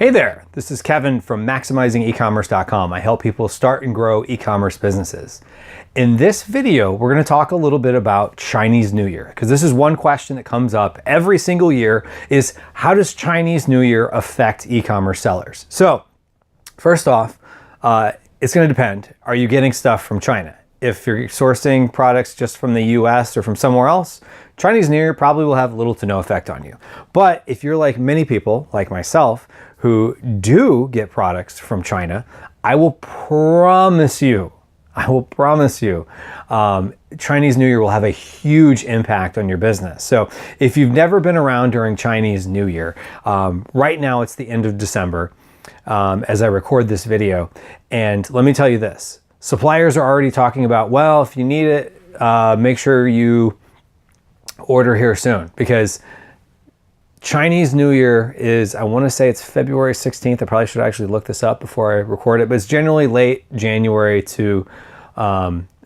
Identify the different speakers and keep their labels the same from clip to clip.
Speaker 1: Hey there, this is Kevin from MaximizingEcommerce.com. I help people start and grow e-commerce businesses. In this video, we're going to talk a little bit about Chinese New Year, because this is one question that comes up every single year is how does Chinese New Year affect e-commerce sellers? So first off, it's going to depend. Are you getting stuff from China? If you're sourcing products just from the US or from somewhere else, Chinese New Year probably will have little to no effect on you. But if you're like many people, like myself, who do get products from China, I will promise you, Chinese New Year will have a huge impact on your business. So if you've never been around during Chinese New Year, right now it's the end of December as I record this video. And let me tell you this, suppliers are already talking about, well, if you need it, make sure you order here soon, because Chinese New Year is, I want to say it's February 16th. I probably should actually look this up before I record it, but it's generally late January to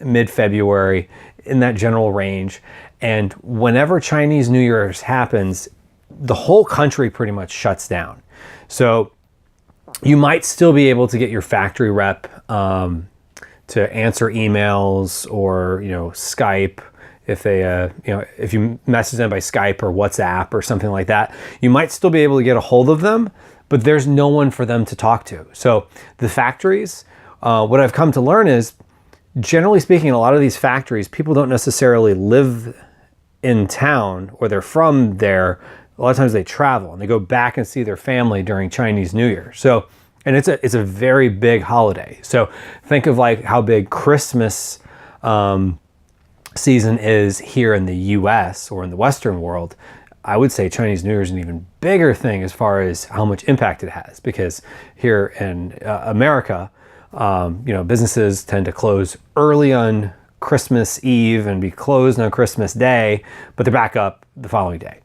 Speaker 1: mid-February, in that general range. And whenever Chinese New Year happens, the whole country pretty much shuts down. So you might still be able to get your factory rep to answer emails or, Skype. If they, if you message them by Skype or WhatsApp or something like that, you might still be able to get a hold of them, but there's no one for them to talk to. So the factories, what I've come to learn is, generally speaking, in a lot of these factories, people don't necessarily live in town or they're from there. A lot of times they travel and they go back and see their family during Chinese New Year. So, and it's a very big holiday. So think of like how big Christmas, season is here in the US or in the Western world. I would say Chinese New Year is an even bigger thing as far as how much impact it has, because here in America, businesses tend to close early on Christmas Eve and be closed on Christmas Day, but they're back up the following day.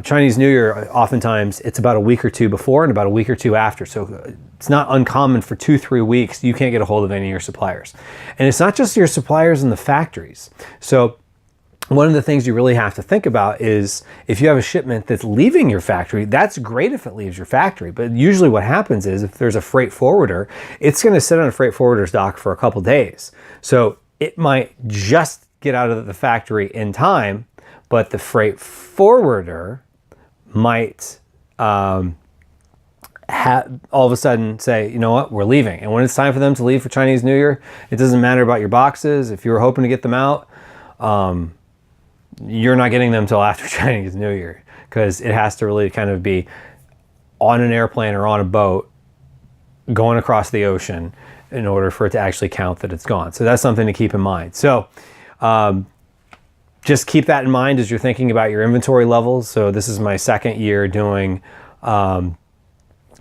Speaker 1: Chinese New Year, oftentimes it's about a week or two before and about a week or two after. So it's not uncommon for 2-3 weeks, you can't get a hold of any of your suppliers. And it's not just your suppliers in the factories. So one of the things you really have to think about is if you have a shipment that's leaving your factory, that's great if it leaves your factory. But usually what happens is if there's a freight forwarder, it's going to sit on a freight forwarder's dock for a couple days. So it might just get out of the factory in time, but the freight forwarder might all of a sudden say, you know what, we're leaving. And when it's time for them to leave for Chinese New Year, it doesn't matter about your boxes. If you were hoping to get them out, you're not getting them till after Chinese New Year, because it has to really kind of be on an airplane or on a boat going across the ocean in order for it to actually count that it's gone. So that's something to keep in mind. So just keep that in mind as you're thinking about your inventory levels. So this is my second year doing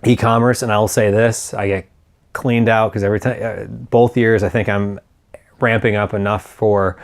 Speaker 1: e-commerce, and I'll say this, I get cleaned out because every time, both years, I think I'm ramping up enough for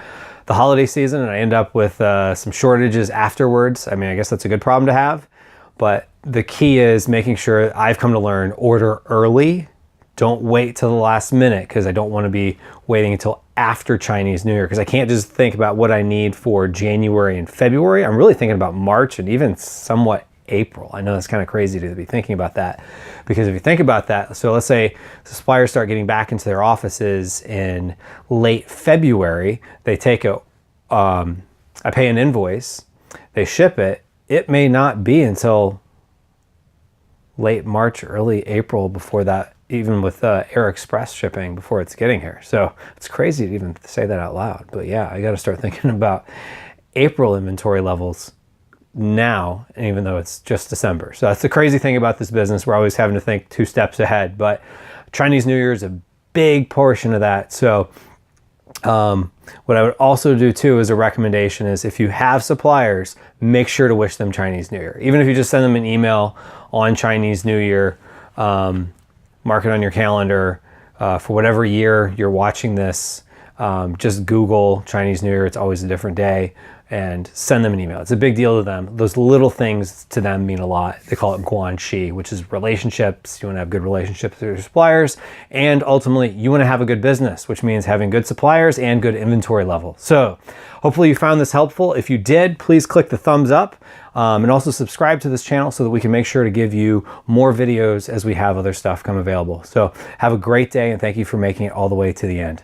Speaker 1: the holiday season, and I end up with some shortages afterwards. I mean, I guess that's a good problem to have, but the key is making sure, I've come to learn, order early. Don't wait till the last minute, because I don't want to be waiting until after Chinese New Year, because I can't just think about what I need for January and February. I'm really thinking about March and even somewhat April. I know that's kind of crazy to be thinking about that, because if you think about that, so let's say suppliers start getting back into their offices in late February, they take I pay an invoice, they ship it, it may not be until late March, early April before that, even with Air Express shipping, before it's getting here. So it's crazy to even say that out loud. But yeah, I got to start thinking about April inventory levels now, even though it's just December. So that's the crazy thing about this business. We're always having to think 2 steps ahead. But Chinese New Year is a big portion of that. So what I would also do too as a recommendation is, if you have suppliers, make sure to wish them Chinese New Year. Even if you just send them an email on Chinese New Year, mark it on your calendar for whatever year you're watching this. just Google Chinese New Year, it's always a different day, and send them an email. It's a big deal to them. Those little things to them mean a lot. They call it guanxi, which is relationships. You want to have good relationships with your suppliers, and ultimately you want to have a good business, which means having good suppliers and good inventory level. So hopefully you found this helpful. If you did, please click the thumbs up, and also subscribe to this channel so that we can make sure to give you more videos as we have other stuff come available. So have a great day, and thank you for making it all the way to the end.